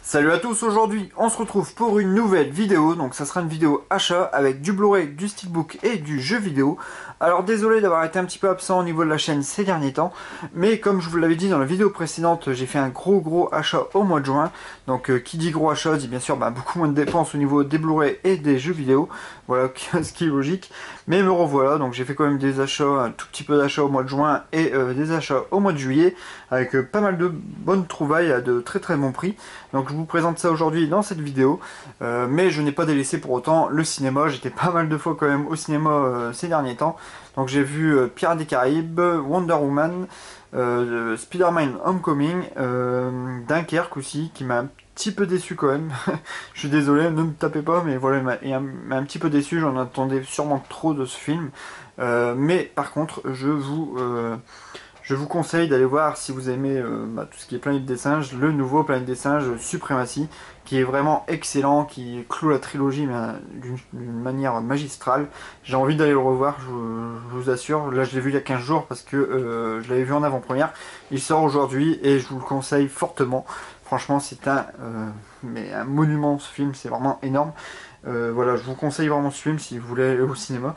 Salut à tous, aujourd'hui on se retrouve pour une nouvelle vidéo, donc ça sera une vidéo achat avec du Blu-ray, du Steelbook et du jeu vidéo. Alors désolé d'avoir été un petit peu absent au niveau de la chaîne ces derniers temps, mais comme je vous l'avais dit dans la vidéo précédente, j'ai fait un gros achat au mois de juin. Donc qui dit gros achat dit bien sûr beaucoup moins de dépenses au niveau des Blu-ray et des jeux vidéo, voilà ce qui est logique. Mais me revoilà, donc j'ai fait quand même des achats, un tout petit peu d'achats au mois de juin et des achats au mois de juillet, avec pas mal de bonnes trouvailles à de très bons prix. Donc je vous présente ça aujourd'hui dans cette vidéo, mais je n'ai pas délaissé pour autant le cinéma. J'étais pas mal de fois quand même au cinéma ces derniers temps. Donc j'ai vu Pirates des Caraïbes, Wonder Woman, Spider-Man Homecoming, Dunkerque aussi, qui m'a un petit peu déçu quand même. Je suis désolé, ne me tapez pas, mais voilà, il m'a un petit peu déçu. J'en attendais sûrement trop de ce film. Mais par contre, je vous conseille d'aller voir, si vous aimez tout ce qui est Planète des Singes, le nouveau Planète des Singes Suprématie, qui est vraiment excellent, qui clôt la trilogie d'une manière magistrale. J'ai envie d'aller le revoir, je vous assure. Là je l'ai vu il y a 15 jours parce que je l'avais vu en avant-première. Il sort aujourd'hui et je vous le conseille fortement. Franchement c'est un monument, ce film, c'est vraiment énorme. Voilà, je vous conseille vraiment ce film si vous voulez aller au cinéma.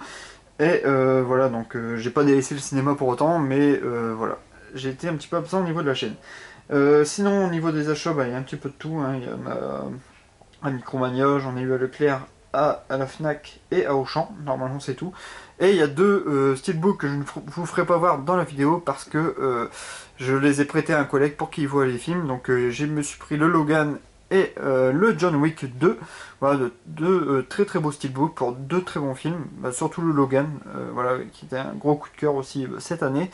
Et voilà, donc j'ai pas délaissé le cinéma pour autant, mais voilà, j'ai été un petit peu absent au niveau de la chaîne. Sinon, au niveau des achats, il y a un petit peu de tout, hein. Il y a à Micromania, j'en ai eu à Leclerc, à la Fnac et à Auchan, normalement c'est tout. Et il y a deux steelbooks que je ne vous ferai pas voir dans la vidéo parce que je les ai prêtés à un collègue pour qu'il voit les films. Donc je me suis pris le Logan et le John Wick 2. Voilà, deux très beaux steelbooks pour deux très bons films, surtout le Logan, voilà, qui était un gros coup de cœur aussi cette année.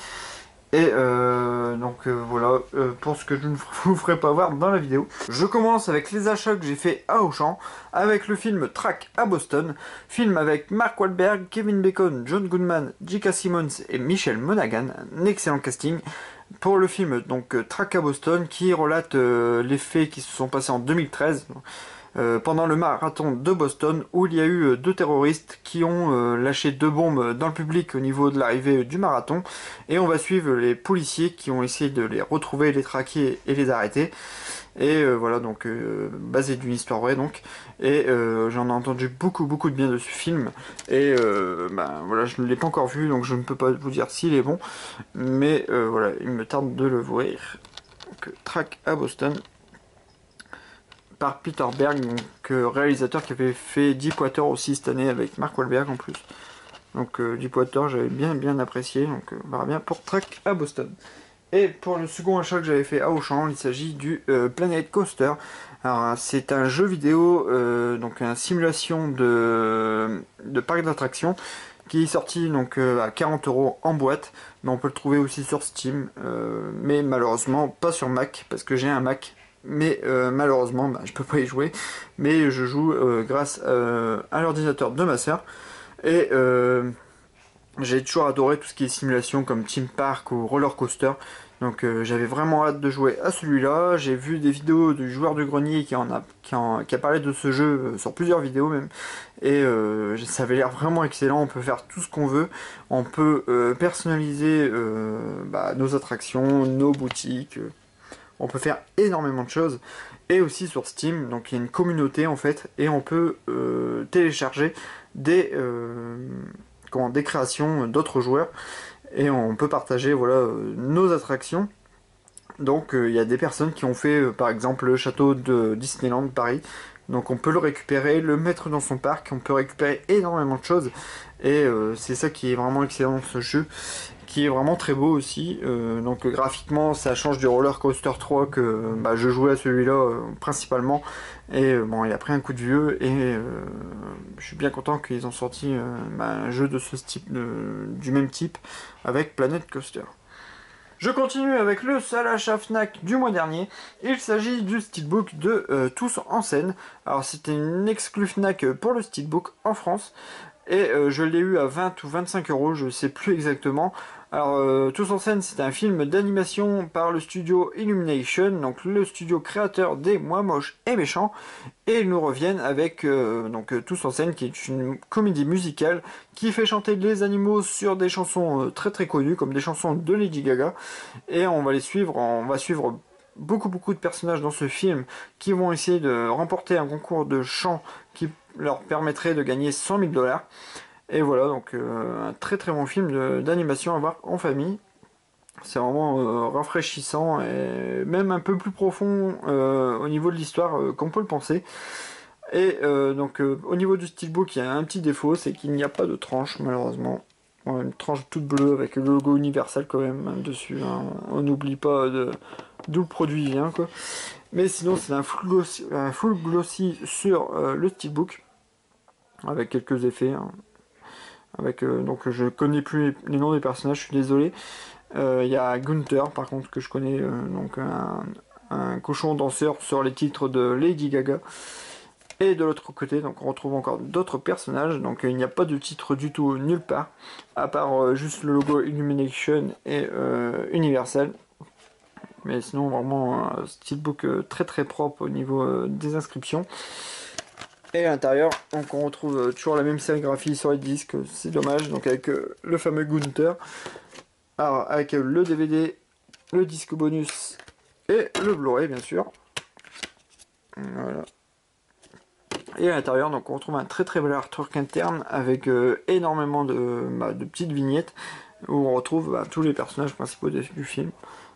Et voilà, pour ce que je ne vous ferai pas voir dans la vidéo. Je commence avec les achats que j'ai fait à Auchan, avec le film Track à Boston, film avec Mark Wahlberg, Kevin Bacon, John Goodman, J.K. Simmons et Michelle Monaghan, un excellent casting. Pour le film donc Track à Boston, qui relate les faits qui se sont passés en 2013. Pendant le marathon de Boston, où il y a eu deux terroristes qui ont lâché deux bombes dans le public au niveau de l'arrivée du marathon, et on va suivre les policiers qui ont essayé de les retrouver, les traquer et les arrêter. Et voilà, donc basé d'une histoire vraie donc. Et j'en ai entendu beaucoup de bien de ce film. Et voilà, je ne l'ai pas encore vu, donc je ne peux pas vous dire s'il est bon. Mais voilà, il me tarde de le voir. Donc, Track à Boston, par Peter Berg, donc réalisateur qui avait fait Deepwater aussi cette année avec Mark Wahlberg en plus. Donc Deepwater j'avais bien apprécié, donc on verra bien pour Track à Boston. Et pour le second achat que j'avais fait à Auchan, il s'agit du Planet Coaster. Alors c'est un jeu vidéo, donc une simulation de parc d'attractions, qui est sorti donc à 40 € en boîte, mais on peut le trouver aussi sur Steam, mais malheureusement pas sur Mac parce que j'ai un Mac. Mais malheureusement je peux pas y jouer, mais je joue grâce à l'ordinateur de ma soeur. Et j'ai toujours adoré tout ce qui est simulation comme Theme Park ou Roller Coaster. Donc j'avais vraiment hâte de jouer à celui-là. J'ai vu des vidéos du joueur du grenier qui a parlé de ce jeu sur plusieurs vidéos même. Et ça avait l'air vraiment excellent. On peut faire tout ce qu'on veut. On peut personnaliser nos attractions, nos boutiques. On peut faire énormément de choses. Et aussi sur Steam, donc il y a une communauté en fait. Et on peut télécharger des créations d'autres joueurs. Et on peut partager voilà, nos attractions. Donc il y a des personnes qui ont fait par exemple le château de Disneyland Paris. Donc on peut le récupérer, le mettre dans son parc, on peut récupérer énormément de choses. Et c'est ça qui est vraiment excellent dans ce jeu, qui est vraiment très beau aussi. Donc graphiquement ça change du Roller Coaster 3 que je jouais à celui-là principalement. Et bon, il a pris un coup de vieux et je suis bien content qu'ils ont sorti un jeu de ce type, du même type, avec Planet Coaster. Je continue avec le seul achat Fnac du mois dernier. Il s'agit du Steelbook de Tous en scène. Alors c'était une exclue Fnac pour le Steelbook en France. Et je l'ai eu à 20 ou 25 €, je sais plus exactement. Alors, Tous en scène, c'est un film d'animation par le studio Illumination, donc le studio créateur des Moi Moche et Méchants. Et ils nous reviennent avec Tous en scène, qui est une comédie musicale qui fait chanter les animaux sur des chansons très connues, comme des chansons de Lady Gaga. Et on va suivre beaucoup de personnages dans ce film qui vont essayer de remporter un concours de chant qui leur permettrait de gagner 100 000 $. Et voilà, donc un très bon film d'animation à voir en famille. C'est vraiment rafraîchissant et même un peu plus profond au niveau de l'histoire qu'on peut le penser. Et donc au niveau du steelbook, il y a un petit défaut, c'est qu'il n'y a pas de tranche malheureusement. Ouais, une tranche toute bleue avec le logo Universal quand même dessus. Hein. On n'oublie pas d'où le produit vient quoi. Mais sinon c'est un full glossy sur le steelbook avec quelques effets. Hein. Avec donc je connais plus les noms des personnages, je suis désolé. Il y a Gunther par contre que je connais, donc un cochon danseur sur les titres de Lady Gaga. Et de l'autre côté, donc on retrouve encore d'autres personnages, donc il n'y a pas de titre du tout nulle part, à part juste le logo Illumination et Universal. Mais sinon vraiment un steelbook très propre au niveau des inscriptions. Et à l'intérieur, donc on retrouve toujours la même sérigraphie sur les disques, c'est dommage, donc avec le fameux Gunther. Alors avec le DVD, le disque bonus et le Blu-ray bien sûr. Voilà. Et à l'intérieur, donc on retrouve un très bel artwork interne avec énormément de petites vignettes où on retrouve tous les personnages principaux du film.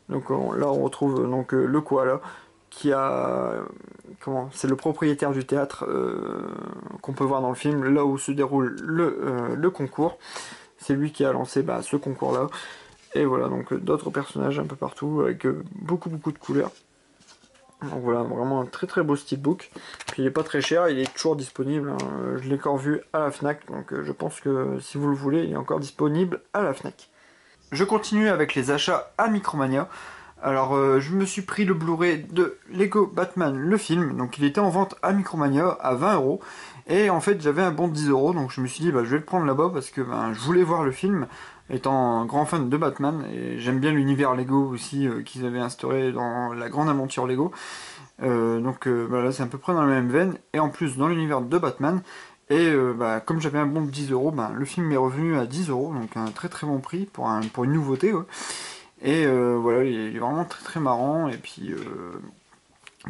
Donc là on retrouve donc le koala qui a c'est le propriétaire du théâtre qu'on peut voir dans le film, là où se déroule le concours. C'est lui qui a lancé ce concours là. Et voilà, donc d'autres personnages un peu partout avec beaucoup de couleurs. Donc voilà, vraiment un très beau steelbook. Puis il est pas très cher, il est toujours disponible. Hein. Je l'ai encore vu à la Fnac, donc je pense que si vous le voulez, il est encore disponible à la Fnac. Je continue avec les achats à Micromania. Alors je me suis pris le Blu-ray de Lego Batman le film, donc il était en vente à Micromania à 20 €. Et en fait j'avais un bon de 10 €, donc je me suis dit je vais le prendre là-bas parce que je voulais voir le film, étant un grand fan de Batman, et j'aime bien l'univers Lego aussi qu'ils avaient instauré dans la grande aventure Lego. Donc là c'est à peu près dans la même veine, et en plus dans l'univers de Batman. Et comme j'avais un bon de 10 €, le film m'est revenu à 10 €, donc un très bon prix pour une nouveauté. Ouais. Et voilà, il est vraiment très marrant, et puis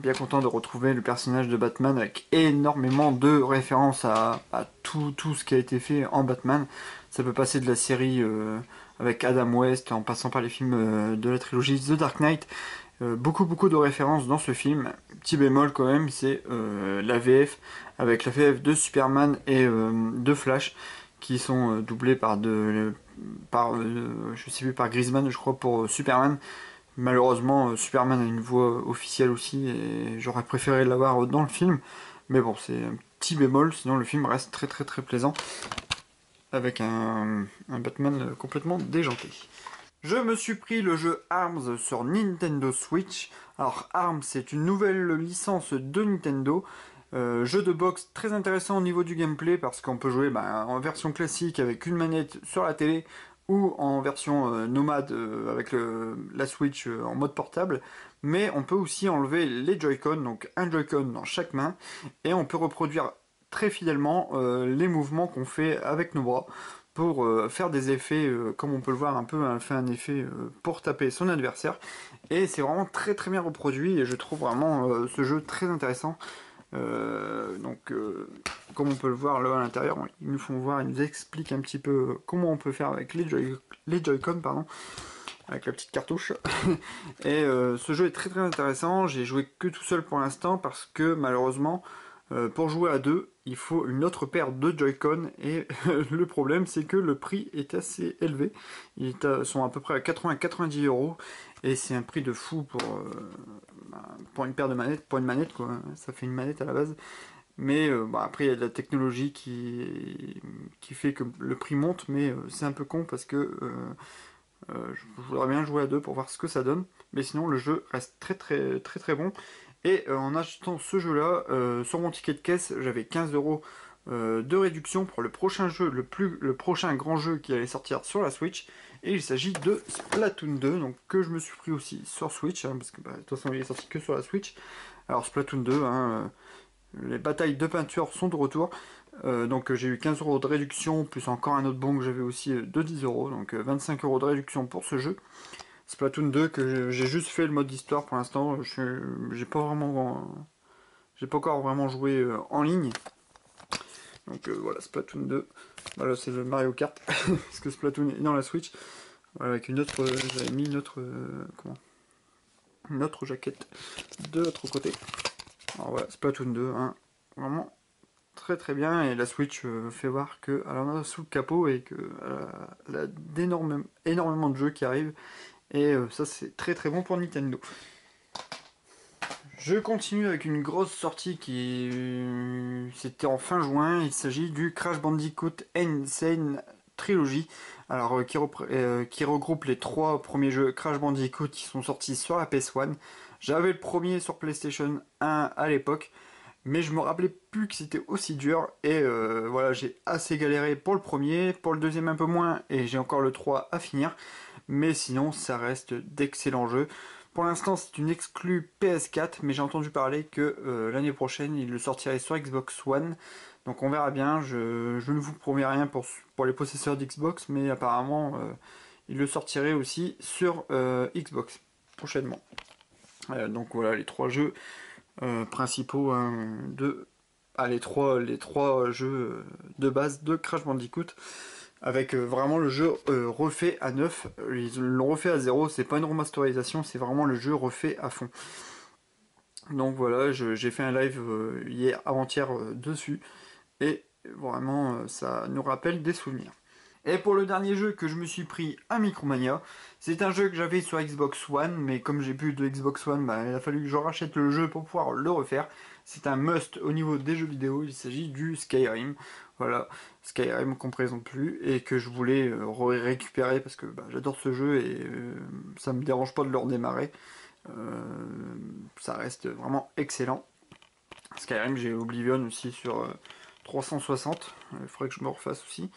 bien content de retrouver le personnage de Batman avec énormément de références à tout ce qui a été fait en Batman. Ça peut passer de la série avec Adam West en passant par les films de la trilogie The Dark Knight. Beaucoup de références dans ce film. Petit bémol quand même, c'est la VF, avec la VF de Superman et de Flash, qui sont doublés par je sais plus, par Griezmann je crois pour Superman. Malheureusement Superman a une voix officielle aussi et j'aurais préféré l'avoir dans le film, mais bon c'est un petit bémol, sinon le film reste très plaisant avec un Batman complètement déjanté. Je me suis pris le jeu ARMS sur Nintendo Switch. Alors ARMS c'est une nouvelle licence de Nintendo. Jeu de boxe très intéressant au niveau du gameplay parce qu'on peut jouer en version classique avec une manette sur la télé ou en version nomade avec la Switch en mode portable. Mais on peut aussi enlever les Joy-Con, donc un Joy-Con dans chaque main, et on peut reproduire très fidèlement les mouvements qu'on fait avec nos bras pour faire des effets, comme on peut le voir un peu, fait un effet pour taper son adversaire. Et c'est vraiment très bien reproduit et je trouve vraiment ce jeu très intéressant. Comme on peut le voir là à l'intérieur, ils nous font voir, ils nous expliquent un petit peu comment on peut faire avec les Joy-Con, pardon, avec la petite cartouche. Et ce jeu est très intéressant. J'ai joué que tout seul pour l'instant parce que malheureusement pour jouer à deux il faut une autre paire de Joy-Con, et le problème c'est que le prix est assez élevé. Ils sont à peu près à 80-90 €, et c'est un prix de fou pour une paire de manettes, pour une manette quoi. Ça fait une manette à la base. Mais après il y a de la technologie qui fait que le prix monte, mais c'est un peu con parce que je voudrais bien jouer à deux pour voir ce que ça donne. Mais sinon le jeu reste très bon. Et en achetant ce jeu là, sur mon ticket de caisse j'avais 15 € de réduction pour le prochain jeu, le prochain grand jeu qui allait sortir sur la Switch. Et il s'agit de Splatoon 2, donc que je me suis pris aussi sur Switch, parce que de toute façon il est sorti que sur la Switch. Alors Splatoon 2, les batailles de peinture sont de retour. Donc j'ai eu 15 € de réduction, plus encore un autre bon que j'avais aussi de 10 €, donc 25 € de réduction pour ce jeu. Splatoon 2 que j'ai juste fait le mode histoire pour l'instant. J'ai pas vraiment, j'ai pas encore vraiment joué en ligne. Donc voilà, Splatoon 2. Voilà, c'est le Mario Kart parce que Splatoon est dans la Switch. Voilà, avec une autre, j'avais mis une autre, comment, une autre jaquette de l'autre côté. Alors voilà, Splatoon 2, hein, vraiment très très bien, et la Switch fait voir qu'elle en a sous le capot et qu'elle a énormément de jeux qui arrivent, et ça c'est très très bon pour Nintendo. Je continue avec une grosse sortie qui c'était en fin juin. Il s'agit du Crash Bandicoot Insane Trilogy, alors qui regroupe les 3 premiers jeux Crash Bandicoot qui sont sortis sur la PS1. J'avais le premier sur PlayStation 1 à l'époque, mais je me rappelais plus que c'était aussi dur, et voilà, j'ai assez galéré pour le premier, pour le deuxième un peu moins, et j'ai encore le 3 à finir, mais sinon ça reste d'excellents jeux. Pour l'instant c'est une exclue PS4, mais j'ai entendu parler que l'année prochaine il le sortirait sur Xbox One, donc on verra bien. Je ne vous promets rien pour les possesseurs d'Xbox, mais apparemment il le sortirait aussi sur Xbox prochainement. Donc voilà les 3 jeux principaux, hein, les trois jeux de base de Crash Bandicoot, avec vraiment le jeu refait à neuf. Ils l'ont refait à zéro, c'est pas une remasterisation, c'est vraiment le jeu refait à fond. Donc voilà, j'ai fait un live hier, avant-hier dessus, et vraiment ça nous rappelle des souvenirs. Et pour le dernier jeu que je me suis pris à Micromania, c'est un jeu que j'avais sur Xbox One, mais comme j'ai plus de Xbox One, bah, il a fallu que je rachète le jeu pour pouvoir le refaire. C'est un must au niveau des jeux vidéo, il s'agit du Skyrim. Voilà, Skyrim qu'on présente plus et que je voulais récupérer parce que bah, j'adore ce jeu, et ça me dérange pas de le redémarrer. Ça reste vraiment excellent. Skyrim, j'ai Oblivion aussi sur 360, il faudrait que je me refasse aussi.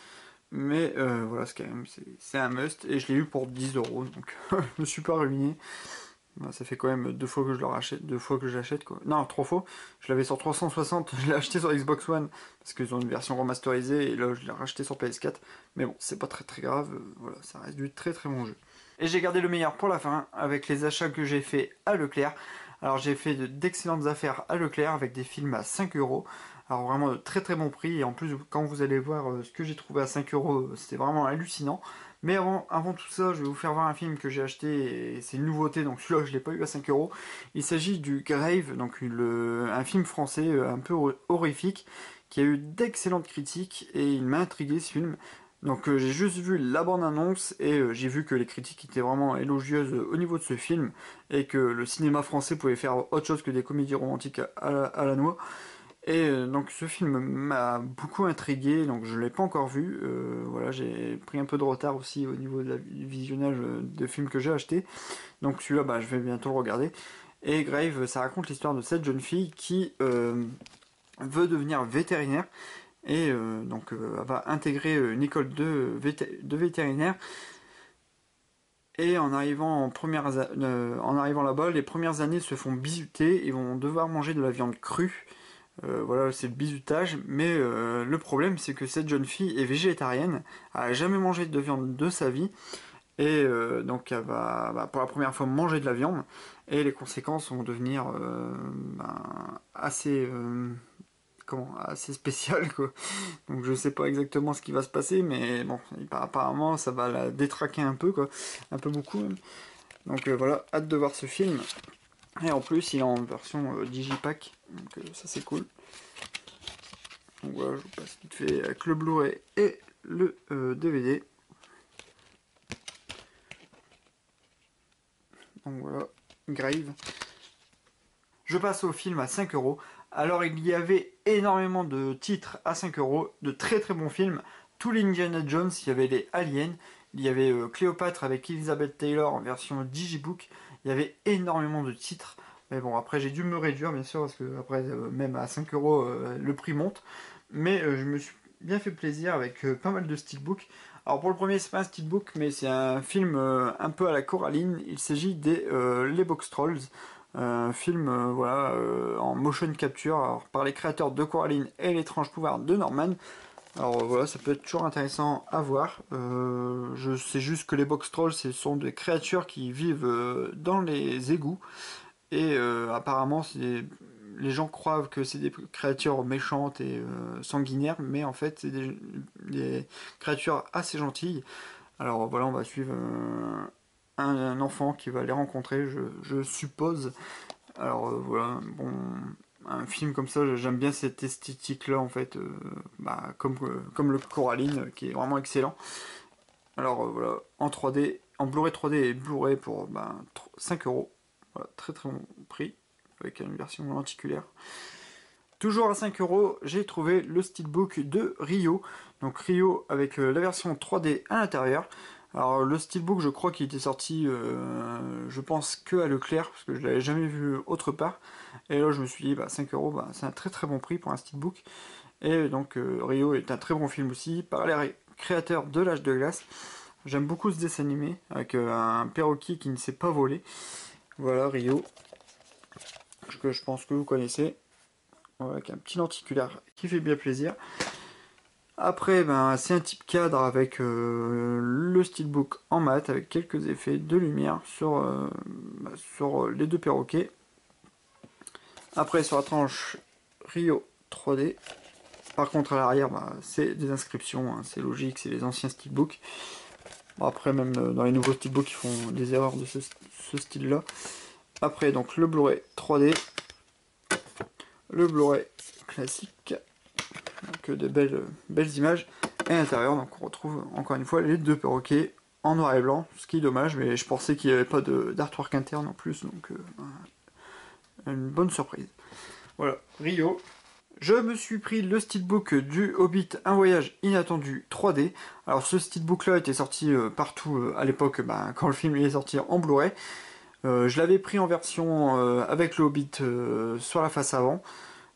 Mais voilà, Skyrim c'est un must, et je l'ai eu pour 10 euros, donc je me suis pas ruiné. Bah, ça fait quand même 2 fois que je le rachète, 2 fois que j'achète quoi. Non, 3 fois. Je l'avais sur 360, je l'ai acheté sur Xbox One parce qu'ils ont une version remasterisée, et là je l'ai racheté sur PS4. Mais bon, c'est pas très très grave, voilà, ça reste du très très bon jeu. Et j'ai gardé le meilleur pour la fin avec les achats que j'ai fait à Leclerc. Alors j'ai fait d'excellentes affaires à Leclerc avec des films à 5 euros. Alors vraiment de très très bon prix, et en plus quand vous allez voir ce que j'ai trouvé à 5 euros, c'était vraiment hallucinant. Mais avant tout ça, je vais vous faire voir un film que j'ai acheté, et c'est une nouveauté, donc celui-là je l'ai pas eu à 5 euros. Il s'agit du Grave, donc un film français un peu horrifique, qui a eu d'excellentes critiques, et il m'a intrigué ce film. Donc j'ai juste vu la bande-annonce, et j'ai vu que les critiques étaient vraiment élogieuses au niveau de ce film, et que le cinéma français pouvait faire autre chose que des comédies romantiques à la noix. Et donc ce film m'a beaucoup intrigué, donc je l'ai pas encore vu. Voilà, j'ai pris un peu de retard aussi au niveau du visionnage de films que j'ai acheté. Donc celui-là, bah, je vais bientôt le regarder. Et Grave, ça raconte l'histoire de cette jeune fille qui veut devenir vétérinaire, et donc elle va intégrer une école de vétérinaire. Et en arrivant en arrivant là-bas, les premières années se font bisuter et vont devoir manger de la viande crue. Voilà, c'est le bizutage, mais le problème c'est que cette jeune fille est végétarienne, elle a jamais mangé de viande de sa vie, et donc elle va pour la première fois manger de la viande, et les conséquences vont devenir assez assez spéciales quoi. Donc je sais pas exactement ce qui va se passer, mais bon, apparemment ça va la détraquer un peu quoi, un peu beaucoup même. Donc voilà, hâte de voir ce film. Et en plus, il est en version Digipack, donc ça c'est cool. Donc voilà, je vous passe vite fait avec le Blu-ray et le DVD. Donc voilà, Grave. Je passe au film à 5 euros. Alors il y avait énormément de titres à 5 euros, de très très bons films. Tous les Indiana Jones, il y avait les Aliens, il y avait Cléopâtre avec Elizabeth Taylor en version Digibook. Il y avait énormément de titres. Mais bon, après j'ai dû me réduire bien sûr, parce que après même à 5 euros le prix monte. Mais je me suis bien fait plaisir avec pas mal de steelbooks. Alors pour le premier, c'est pas un steelbook, mais c'est un film un peu à la Coraline. Il s'agit des Les Box Trolls. Un film voilà, en motion capture, alors, par les créateurs de Coraline et l'étrange pouvoir de Norman. Alors voilà, ça peut être toujours intéressant à voir. Je sais juste que les box trolls, ce sont des créatures qui vivent dans les égouts. Et apparemment, les gens croient que c'est des créatures méchantes et sanguinaires, mais en fait, c'est des créatures assez gentilles. Alors voilà, on va suivre un enfant qui va les rencontrer, je suppose. Alors voilà, bon, un film comme ça, j'aime bien cette esthétique-là en fait, comme le Coraline, qui est vraiment excellent. Alors voilà, en 3D, en Blu-ray 3D et Blu-ray pour 5 euros. Voilà, très très bon prix, avec une version lenticulaire. Toujours à 5 euros, j'ai trouvé le steelbook de Rio. Donc Rio avec la version 3D à l'intérieur. Alors le steelbook, je crois qu'il était sorti, je pense que à Leclerc, parce que je l'avais jamais vu autre part. Et là je me suis dit, 5 euros, c'est un très très bon prix pour un steelbook. Et donc Rio est un très bon film aussi, par les créateurs de l'âge de glace. J'aime beaucoup ce dessin animé, avec un perroquet qui ne sait pas voler. Voilà Rio, que je pense que vous connaissez. Voilà, avec un petit lenticulaire qui fait bien plaisir. Après, c'est un type cadre avec le steelbook en mat, avec quelques effets de lumière sur les deux perroquets. Après, sur la tranche Rio 3D. Par contre, à l'arrière, c'est des inscriptions, hein, c'est logique, c'est les anciens steelbooks. Bon, après, même dans les nouveaux steelbooks, ils font des erreurs de ce style-là. Après, donc le Blu-ray 3D, le Blu-ray classique, donc de belles images. Et à l'intérieur, donc on retrouve encore une fois les deux perroquets en noir et blanc, ce qui est dommage, mais je pensais qu'il n'y avait pas d'artwork interne en plus, donc une bonne surprise. Voilà, Rio. Je me suis pris le steelbook du Hobbit, un voyage inattendu 3D. Alors ce steelbook là était sorti partout à l'époque quand le film est sorti en Blu-ray. Je l'avais pris en version avec le Hobbit sur la face avant.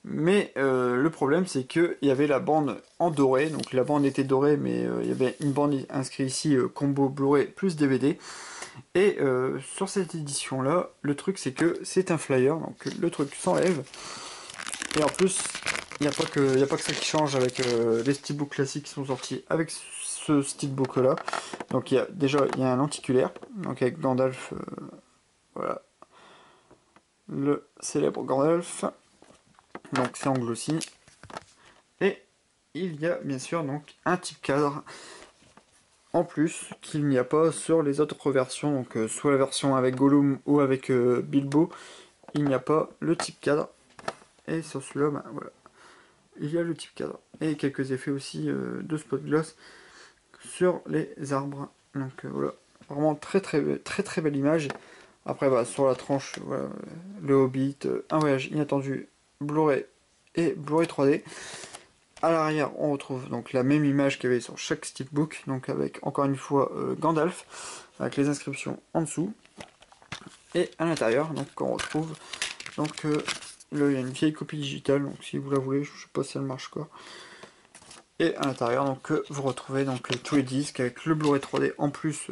Mais le problème c'est qu'il y avait la bande en doré. Donc la bande était dorée mais il y avait une bande inscrite ici combo Blu-ray plus DVD. Et sur cette édition là, le truc c'est que c'est un flyer. Donc le truc s'enlève. Et en plus, il n'y a pas que ça qui change avec les steelbooks classiques qui sont sortis avec ce steelbook là. Donc il y a un lenticulaire, donc avec Gandalf, voilà, le célèbre Gandalf. Donc c'est en glossy. Et il y a bien sûr donc un type cadre en plus qu'il n'y a pas sur les autres versions. Donc soit la version avec Gollum ou avec Bilbo, il n'y a pas le type cadre. Et sur celui-là, voilà. Il y a le type cadre et quelques effets aussi de spot gloss sur les arbres. Donc voilà, vraiment très très belle image. Après sur la tranche, voilà, le Hobbit, un voyage inattendu, Blu-ray et Blu-ray 3D. À l'arrière, on retrouve donc la même image qu'il y avait sur chaque steelbook, donc avec encore une fois Gandalf avec les inscriptions en dessous. Et à l'intérieur, donc on retrouve donc là, il y a une vieille copie digitale, donc si vous la voulez, je sais pas si elle marche quoi. Et à l'intérieur, donc vous retrouvez donc tous les disques avec le Blu-ray 3D en plus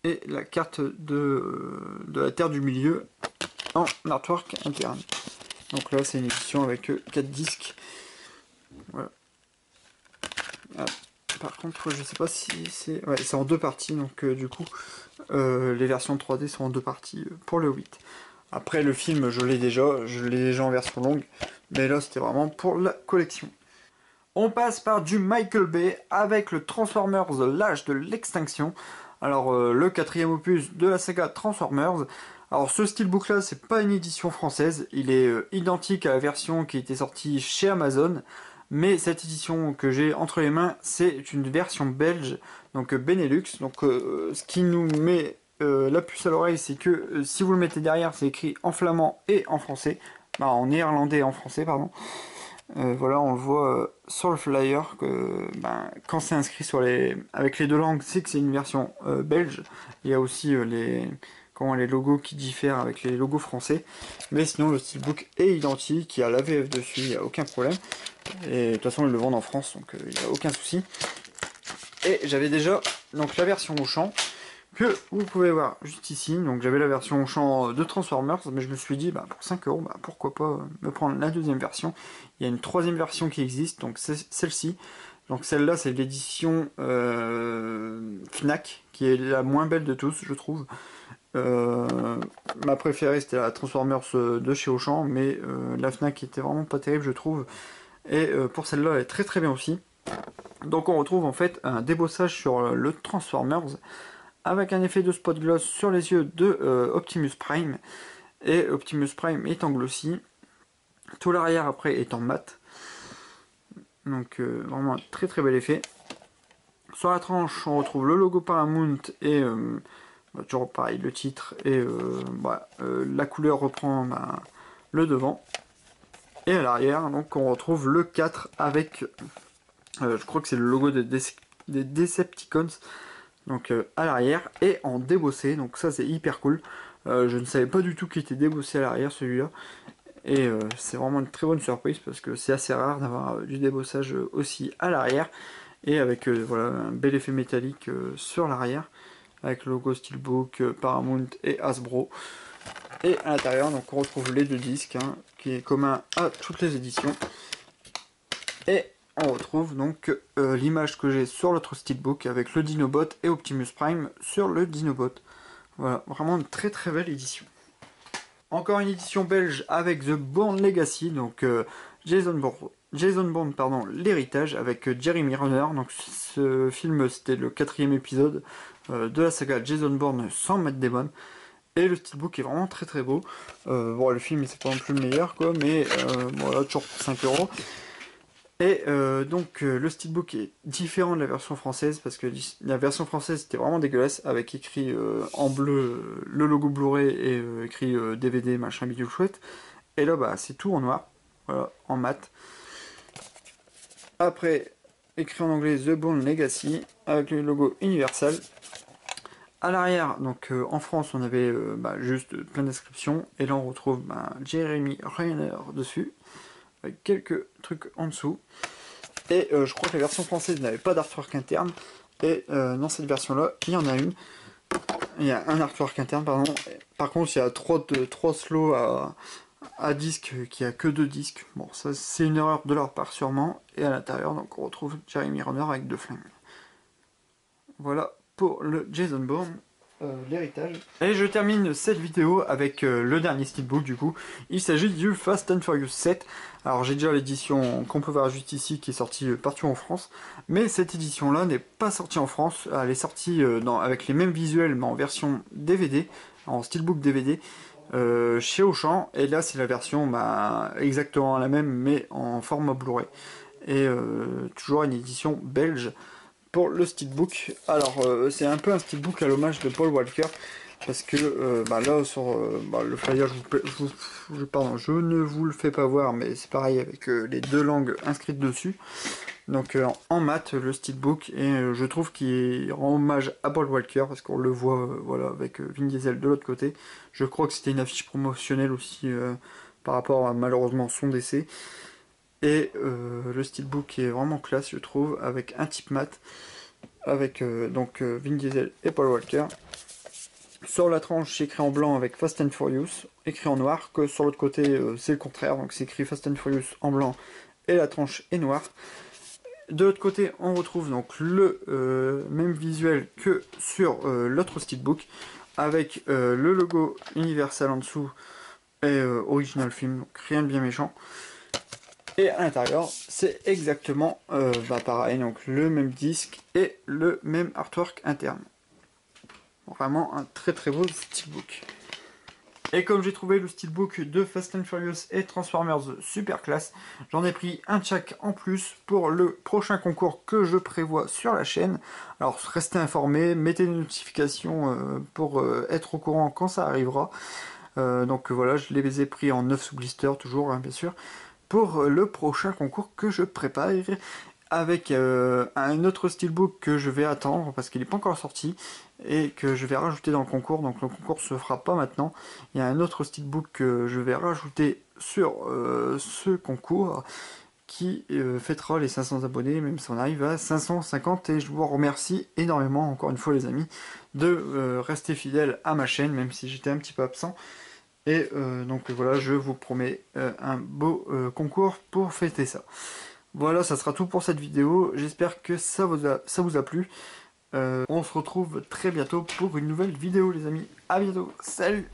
et la carte de la Terre du Milieu en artwork interne. Donc là, c'est une édition avec 4 disques. Voilà. Ah, par contre, je sais pas si c'est... Ouais, c'est en deux parties, donc du coup, les versions 3D sont en deux parties pour le 8. Après le film je l'ai déjà en version longue, mais là c'était vraiment pour la collection. On passe par du Michael Bay avec le Transformers l'âge de l'extinction. Alors le quatrième opus de la saga Transformers. Alors ce steelbook là c'est pas une édition française, il est identique à la version qui était sortie chez Amazon. Mais cette édition que j'ai entre les mains c'est une version belge, donc Benelux. Donc ce qui nous met la puce à l'oreille, c'est que si vous le mettez derrière, c'est écrit en flamand et en français. En néerlandais et en français, pardon. Voilà, on le voit sur le flyer que quand c'est inscrit avec les deux langues, c'est que c'est une version belge. Il y a aussi les logos qui diffèrent avec les logos français. Mais sinon, le steelbook est identique, il y a la VF dessus, il n'y a aucun problème. Et de toute façon, ils le vendent en France, donc il n'y a aucun souci. Et j'avais déjà donc la version au champ que vous pouvez voir juste ici. Donc j'avais la version champ de Transformers, mais je me suis dit, bah, pour 5 euros, bah, pourquoi pas me prendre la deuxième version. Il y a une troisième version qui existe, donc c'est celle-ci. Donc celle-là, c'est l'édition Fnac, qui est la moins belle de tous, je trouve. Ma préférée, c'était la Transformers de chez Auchan, mais la Fnac était vraiment pas terrible, je trouve. Et pour celle-là, elle est très très bien aussi. Donc on retrouve en fait un débossage sur le Transformers, avec un effet de spot gloss sur les yeux de Optimus Prime. Et Optimus Prime est en glossy. Tout l'arrière après est en mat. Donc vraiment un très très bel effet. Sur la tranche, on retrouve le logo Paramount et bah, toujours pareil, le titre et la couleur reprend le devant. Et à l'arrière, donc on retrouve le 4 avec, je crois que c'est le logo des Decepticons, donc à l'arrière et en débossé, donc ça c'est hyper cool. Je ne savais pas du tout qu'il était débossé à l'arrière celui-là. Et c'est vraiment une très bonne surprise parce que c'est assez rare d'avoir du débossage aussi à l'arrière. Et avec voilà, un bel effet métallique sur l'arrière. Avec le logo Steelbook, Paramount et Hasbro. Et à l'intérieur, donc on retrouve les deux disques, hein, qui est commun à toutes les éditions. Et on retrouve donc l'image que j'ai sur l'autre Steelbook avec le Dinobot et Optimus Prime sur le Dinobot. Voilà, vraiment une très très belle édition. Encore une édition belge avec The Bourne Legacy, donc Jason Bourne, pardon, l'héritage avec Jeremy Renner. Donc ce film c'était le 4e épisode de la saga Jason Bourne sans Matt Damon. Et le steelbook est vraiment très très beau. Bon, le film c'est pas non plus le meilleur quoi, mais voilà, toujours pour 5 euros. Et donc le steelbook est différent de la version française parce que la version française c'était vraiment dégueulasse avec écrit en bleu le logo Blu-ray et écrit DVD machin bidule chouette. Et là bah c'est tout en noir, voilà, en mat. Après écrit en anglais The Bourne Legacy avec le logo Universal. À l'arrière, donc en France on avait juste plein d'inscriptions et là on retrouve Jeremy Renner dessus avec quelques trucs en dessous. Et je crois que la version française n'avait pas d'artwork interne. Et dans cette version-là, il y en a une. Il y a un artwork interne, pardon. Par contre, il y a 3 slows à disque, qui a que 2 disques. Bon, ça c'est une erreur de leur part sûrement. Et à l'intérieur, donc on retrouve Jeremy Renner avec 2 flingues. Voilà pour le Jason Bourne. L'héritage. Et je termine cette vidéo avec le dernier steelbook du coup. Il s'agit du Fast and Furious 7. Alors j'ai déjà l'édition qu'on peut voir juste ici qui est sortie partout en France. Mais cette édition là n'est pas sortie en France. Elle est sortie avec les mêmes visuels mais en version DVD, en steelbook DVD. Chez Auchan. Et là c'est la version exactement la même mais en format Blu-ray. Et toujours une édition belge. Pour le steelbook, alors c'est un peu un steelbook à l'hommage de Paul Walker parce que là sur le flyer je ne vous le fais pas voir mais c'est pareil avec les 2 langues inscrites dessus, donc en mat le steelbook, et je trouve qu'il rend hommage à Paul Walker parce qu'on le voit voilà avec Vin Diesel de l'autre côté. Je crois que c'était une affiche promotionnelle aussi par rapport à malheureusement son décès. Et le steelbook est vraiment classe je trouve, avec un type mat, avec Vin Diesel et Paul Walker. Sur la tranche c'est écrit en blanc avec Fast and Furious, écrit en noir, que sur l'autre côté c'est le contraire, donc c'est écrit Fast and Furious en blanc et la tranche est noire. De l'autre côté on retrouve donc le même visuel que sur l'autre steelbook, avec le logo Universal en dessous et Original Film, donc rien de bien méchant. Et à l'intérieur, c'est exactement pareil, donc le même disque et le même artwork interne. Vraiment un très très beau steelbook. Et comme j'ai trouvé le steelbook de Fast and Furious et Transformers super classe, j'en ai pris un de chaque en plus pour le prochain concours que je prévois sur la chaîne. Alors restez informés, mettez des notifications pour être au courant quand ça arrivera. Donc voilà, je les ai pris en 9 sous blister toujours, hein, bien sûr, pour le prochain concours que je prépare, avec un autre steelbook que je vais attendre parce qu'il n'est pas encore sorti et que je vais rajouter dans le concours. Donc le concours se fera pas maintenant. Il y a un autre steelbook que je vais rajouter sur ce concours qui fêtera les 500 abonnés, même si on arrive à 550, et je vous remercie énormément, encore une fois les amis, de rester fidèles à ma chaîne, même si j'étais un petit peu absent. Et donc voilà, je vous promets un beau concours pour fêter ça. Voilà, ça sera tout pour cette vidéo, j'espère que ça vous a plu. On se retrouve très bientôt pour une nouvelle vidéo les amis, à bientôt, salut!